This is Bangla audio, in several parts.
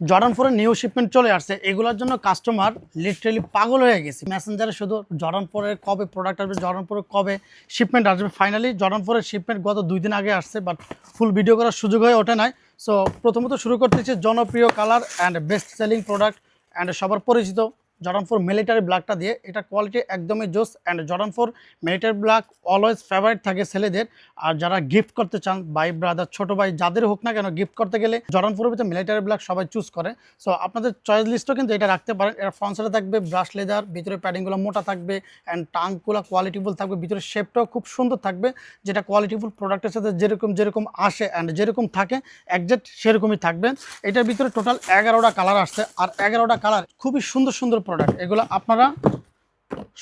জর্ডান 4 এর নিউ শিপমেন্ট চলে আসছে, এগুলোর জন্য কাস্টমার লিটারালি পাগল হয়ে গেছে। মেসেঞ্জারে শুধু জর্ডান 4 এর কবে প্রোডাক্ট আসবে, জর্ডান 4 এর কবে শিপমেন্ট আসবে। ফাইনালি জর্ডান 4 এর শিপমেন্ট গত 2 দিন আগে আসছে, বাট ফুল ভিডিও করার সুযোগ হয়ে ওঠে নাই। সো প্রথমত শুরু করতেছি জনপ্রিয় colour and best selling product and সবার পরিচিত জর্ডান 4 মিলিটারি ব্ল্যাকটা দিয়ে। এটা কোয়ালিটি একদমই জোস and Jordan 4 military black always favourite থাকে ছেলেদের। আর যারা গিফট করতে চান, ভাই ব্রাদার ছোট ভাই যাদের হোক না কেন, গিফট করতে গেলে জর্ডান 4 এর ভিতরে মিলিটারি ব্ল্যাক সবাই চুজ করে। সো আপনাদের চয়েস লিস্টও কিন্তু এটা রাখতে পারেন। এর ফ্রন্ট সাইডে থাকবে ব্রাশ লেদার, ভিতরে প্যাডিংগুলো মোটা থাকবে অ্যান্ড টাঙ্কগুলো কোয়ালিটিফুল থাকবে, ভিতরে শেপটাও খুব সুন্দর থাকবে, যেটা কোয়ালিটিফুল প্রোডাক্টের সাথে যেরকম আসে অ্যান্ড যেরকম থাকে একজ্যাক্ট সেরকমই থাকবে। এটার ভিতরে টোটাল 11টা কালার আসছে, আর 11টা কালার খুবই সুন্দর সুন্দর প্রোডাক্ট। এগুলো আপনারা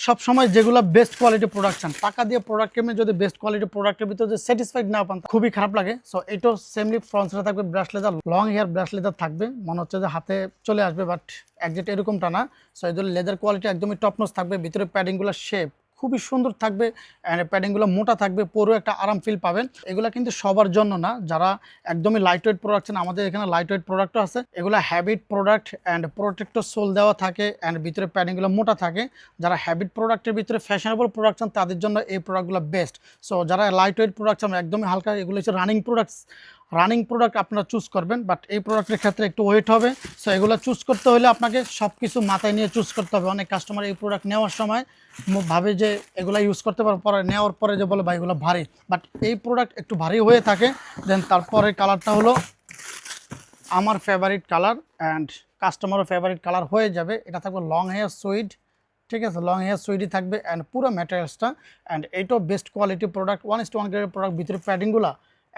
সবসময় যেগুলো বেস্ট কোয়ালিটি প্রোডাক্ট চান, টাকা দিয়ে প্রোডাক্ট কিনে যদি বেস্ট কোয়ালিটি প্রোডাক্টের ভিতরে যদি স্যাটিসফাইড না পান, খুবই খারাপ লাগে। সো এটাও সেমলি ফ্রন্টে থাকবে brush leather, long hair brush leather থাকবে, মনে হচ্ছে যে হাতে চলে আসবে, বাট একজ্যাক্ট এরকমটা না। সো এদের লেদার কোয়ালিটি একদমই টপনচ থাকবে, ভিতরে প্যাডিংগুলো শেপ খুবই সুন্দর থাকবে অ্যান্ড প্যাডিংগুলো মোটা থাকবে, পুরো একটা আরাম ফিল পাবেন। এগুলো কিন্তু সবার জন্য না, যারা একদমই লাইট ওয়েট প্রোডাক্ট চান, আমাদের এখানে লাইট ওয়েট প্রোডাক্টও আছে। এগুলো habit product and protector sole দেওয়া থাকে অ্যান্ড ভিতরে প্যাডিংগুলো মোটা থাকে। যারা হ্যাবিট প্রোডাক্টের ভিতরে ফ্যাশনেবল প্রোডাক্ট চান তাদের জন্য এই প্রোডাক্টগুলো বেস্ট। সো যারা লাইট ওয়েট প্রোডাক্ট চান একদমই হালকা, এগুলো হচ্ছে রানিং প্রোডাক্ট আপনারা চুজ করবেন, বাট এই প্রোডাক্টের ক্ষেত্রে একটু ওয়েট হবে। সো এগুলো চুজ করতে হলে আপনাকে সব কিছু মাথায় নিয়ে চুজ করতে হবে। অনেক কাস্টমার এই প্রোডাক্ট নেওয়ার সময় ভাবে যে এগুলো ইউজ করতে পারবো, পরে নেওয়ার পরে যে বলে ভাই এগুলো ভারী, বাট এই প্রোডাক্ট একটু ভারী হয়ে থাকে। দেন তারপরে কালারটা হলো আমার ফেভারিট কালার অ্যান্ড কাস্টমারও ফেভারিট কালার হয়ে যাবে। এটা থাকবে লং হেয়ার সুইড, ঠিক আছে, লং হেয়ার সুইডই থাকবে অ্যান্ড পুরো ম্যাটেরিয়ালসটা। অ্যান্ড এইটাও বেস্ট কোয়ালিটি প্রোডাক্ট, 1:1 গ্রেডের প্রোডাক্ট। ভিতরে প্যাডিংগুলো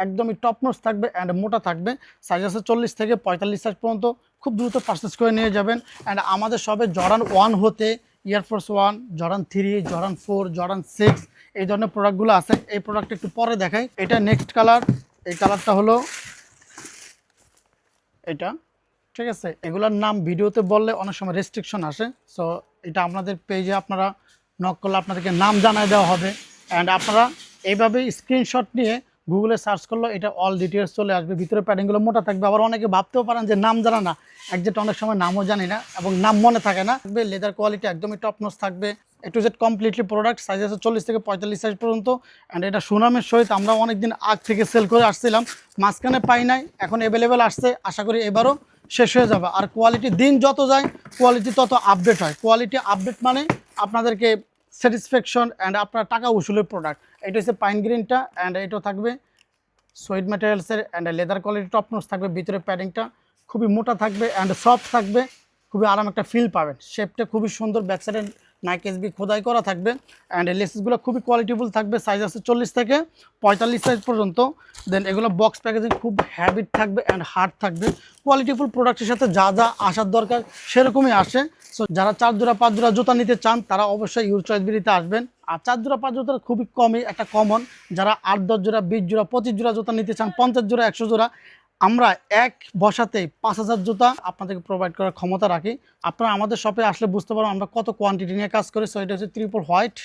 একদমই টপ নোচ থাকবে অ্যান্ড মোটা থাকবে। সাইজ আছে 40 থেকে 45 সাইজ পর্যন্ত, খুব দ্রুত পারচেস করে নিয়ে যাবেন। অ্যান্ড আমাদের সবে জর্ডান 1 হতে এয়ারফোর্স 1, জর্ডান 3, জর্ডান 4, জর্ডান 6 এই ধরনের প্রোডাক্টগুলো আছে। এই প্রোডাক্টটা একটু পরে দেখাই। এটা নেক্সট কালার, এই কালারটা হলো এটা, ঠিক আছে। এগুলোর নাম ভিডিওতে বললে অনেক সময় রেস্ট্রিকশন আসে। সো এটা আপনাদের পেজে আপনারা নক করলে আপনাদেরকে নাম জানায় দেওয়া হবে অ্যান্ড আপনারা এইভাবেই স্ক্রিনশট নিয়ে গুগলে সার্চ করলে এটা অল ডিটেলস চলে আসবে। ভিতরে প্যাডিংগুলো মোটা থাকবে। আবার অনেকে ভাবতেও পারেন যে নাম জানা না, একজ্যাক্ট অনেক সময় নামও জানি না এবং নাম মনে থাকে না। লেদার কোয়ালিটি একদমই টপ নচ থাকবে, A to Z completely product. Size আছে 40 থেকে 45 সাইজ পর্যন্ত অ্যান্ড এটা সুনামের সহিত আমরা অনেকদিন আগ থেকে সেল করে আসছিলাম, মাঝখানে পাই নাই, এখন অ্যাভেলেবেল আসছে। আশা করি এবারও শেষ হয়ে যাবে। আর কোয়ালিটি দিন যত যায় কোয়ালিটি তত আপডেট হয়। কোয়ালিটি আপডেট মানে আপনাদেরকে স্যাটিসফ্যাকশন অ্যান্ড আপনার টাকা উসুলের প্রোডাক্ট। এটা হচ্ছে পাইন গ্রিনটা অ্যান্ড এটাও থাকবে সুইড ম্যাটেরিয়ালসের and leather quality top notch থাকবে। ভিতরে প্যাডিংটা খুবই মোটা থাকবে অ্যান্ড সফট থাকবে, খুবই আরাম একটা ফিল পাবেন। শেপটা খুবই সুন্দর, ব্যাক সাইডে নাইক এসবি খোদাই করা থাকবে অ্যান্ড লেসেসগুলো খুবই কোয়ালিটিফুল থাকবে। সাইজ আছে 40 থেকে 45 সাইজ পর্যন্ত। দেন এগুলো বক্স প্যাকেজিং খুব হ্যাবিট থাকবে অ্যান্ড হার্ড থাকবে। কোয়ালিটিফুল প্রোডাক্টের সাথে যা যা আসার দরকার সেরকমই আসে। সো যারা 4 জোড়া 5 জোড়া জুতা নিতে চান তারা অবশ্যই ইউর চয়েস বিডিতে আসবেন। আর 4 জোড়া 5 জোড়া খুবই কমই একটা কমন। যারা 8-10 জোড়া 20 জোড়া 25 জোড়া জুতা নিতে চান, 50 জোড়া 100 জোড়া, আমরা এক বসাতেই 5000 জুতা আপনাদেরকে প্রোভাইড করার ক্ষমতা রাখি। আপনারা আমাদের শপে আসলে বুঝতে পারবেন আমরা কত কোয়ান্টিটি নিয়ে কাজ করি। সো এটা হচ্ছে ট্রিপল হোয়াইট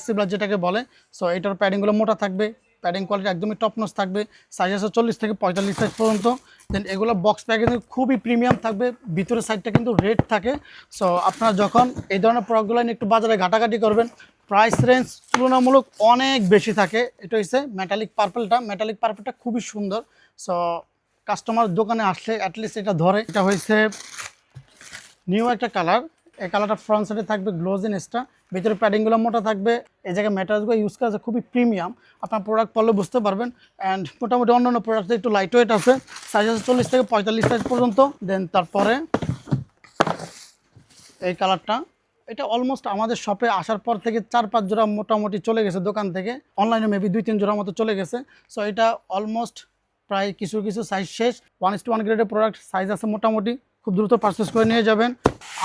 সিবলার যেটাকে বলে। সো এটার প্যাডিংগুলো মোটা থাকবে, প্যাডিং কোয়ালিটি একদমই টপ নচ থাকবে। সাইজ আছে 40 থেকে 45 সাইজ পর্যন্ত। দেন এগুলো বক্স প্যাকেজিং খুবই প্রিমিয়াম থাকবে, ভিতরের সাইডটা কিন্তু রেড থাকে। সো আপনারা যখন এই ধরনের প্রোডাক্টগুলো নিয়ে একটু বাজারে ঘাটাঘাটি করবেন, প্রাইস রেঞ্জ তুলনামূলক অনেক বেশি থাকে। এটা হচ্ছে মেটালিক পার্পলটা খুবই সুন্দর। সো কাস্টমার দোকানে আসলে অ্যাটলিস্ট এটা ধরে। এটা হয়েছে নিউ একটা কালার, এই কালারটা ফ্রন্ট সাইডে থাকবে গ্লোজিনেসটা, ভিতরে প্যাডিংগুলো মোটা থাকবে। এই জায়গায় ম্যাটারিয়ালসগুলো ইউজ করা আছে খুবই প্রিমিয়াম, আপনার প্রোডাক্ট পড়লে বুঝতে পারবেন। অ্যান্ড মোটামুটি অন্যান্য প্রোডাক্টে একটু লাইট ওয়েট আছে। সাইজ আছে 40 থেকে 45 সাইজ পর্যন্ত। দেন তারপরে এই কালারটা, এটা অলমোস্ট আমাদের শপে আসার পর থেকে 4-5 জোড়া মোটামুটি চলে গেছে দোকান থেকে, অনলাইনে মেবি 2-3 জোড়ার মতো চলে গেছে। সো এটা অলমোস্ট প্রায় কিছু সাইজ শেষ। 1:1 গ্রেডের প্রোডাক্ট, সাইজ আছে মোটামুটি, খুব দ্রুত পারচেস করে নিয়ে যাবেন।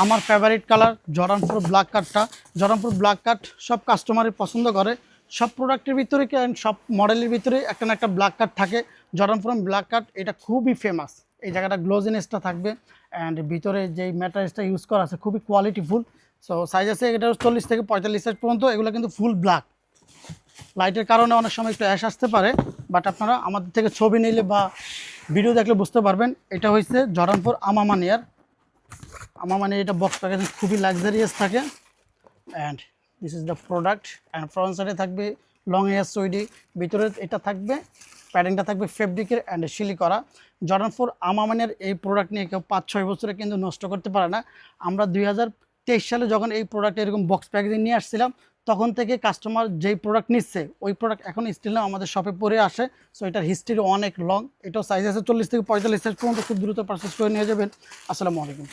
আমার ফেভারিট কালার জর্ডান 4 ব্ল্যাক কাটটা। জর্ডান 4 ব্ল্যাক কাট সব কাস্টমারই পছন্দ করে। সব প্রোডাক্টের ভিতরে সব মডেলের ভিতরে একটা না একটা ব্ল্যাক কাট থাকে। জর্ডান 4 ব্ল্যাক কাট এটা খুবই ফেমাস। এই জায়গাটা গ্লোজিনেসটা থাকবে অ্যান্ড ভিতরে যেই ম্যাটারিয়ালসটা ইউজ করা আছে খুবই কোয়ালিটিফুল। সো সাইজ আছে এটা 40 থেকে 45 সাইজ পর্যন্ত। এগুলো কিন্তু ফুল ব্ল্যাক, লাইটের কারণে অনেক সময় একটু অ্যাশ আসতে পারে, বাট আপনারা আমাদের থেকে ছবি নিলে বা ভিডিও দেখলে বুঝতে পারবেন। এটা হচ্ছে জর্ডান 4 আমামানিয়ার। আমামানিয়ার এটা বক্স প্যাকেজিং খুবই লাক্সারিয়াস থাকে। And this is the product. And front সাইডে থাকবে লং হেয়ার সইডি, ভিতরে এটা থাকবে প্যাডিংটা থাকবে ফেব্রিকের অ্যান্ড শিলি করা। জর্ডান 4 আমামানের এই প্রোডাক্ট নিয়ে কেউ 5-6 বছরে কিন্তু নষ্ট করতে পারে না। আমরা 2023 সালে যখন এই প্রোডাক্ট এরকম বক্স প্যাকেজিং নিয়ে আসছিলাম, তখন থেকে কাস্টমার যেই প্রোডাক্ট নিচ্ছে ওই প্রোডাক্ট এখন স্টিল আমাদের শপে পরে আসে। সো এটার হিস্ট্রি অনেক লং। এটাও সাইজ আছে 40 থেকে 45 সাইজ পর্যন্ত, খুব দ্রুত পারচেস করে নিয়ে যাবেন। আসসালামু আলাইকুম।